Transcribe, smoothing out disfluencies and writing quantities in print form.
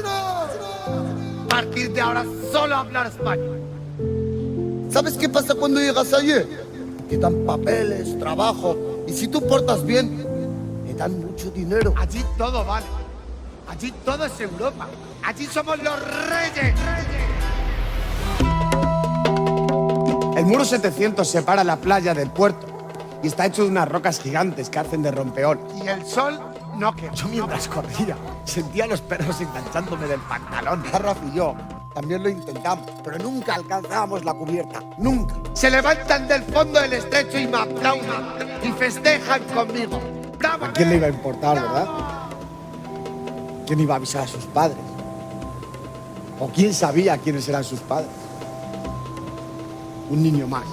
A partir de ahora solo hablar español. ¿Sabes qué pasa cuando llegas allí? Te dan papeles, trabajo, y si tú portas bien, te dan mucho dinero. Allí todo vale. Allí todo es Europa. Allí somos los reyes. El muro 700 separa la playa del puerto y está hecho de unas rocas gigantes que hacen de rompeolas. Y el sol no quema. Yo mientras corría sentía los perros enganchándome del pantalón. Rafa y yo también lo intentamos, pero nunca alcanzábamos la cubierta. Nunca. Se levantan del fondo del estrecho y me aplauden y festejan conmigo. ¡Bravo! ¿A quién le iba a importar, verdad? ¿Quién iba a avisar a sus padres? ¿O quién sabía quiénes eran sus padres? Un niño más.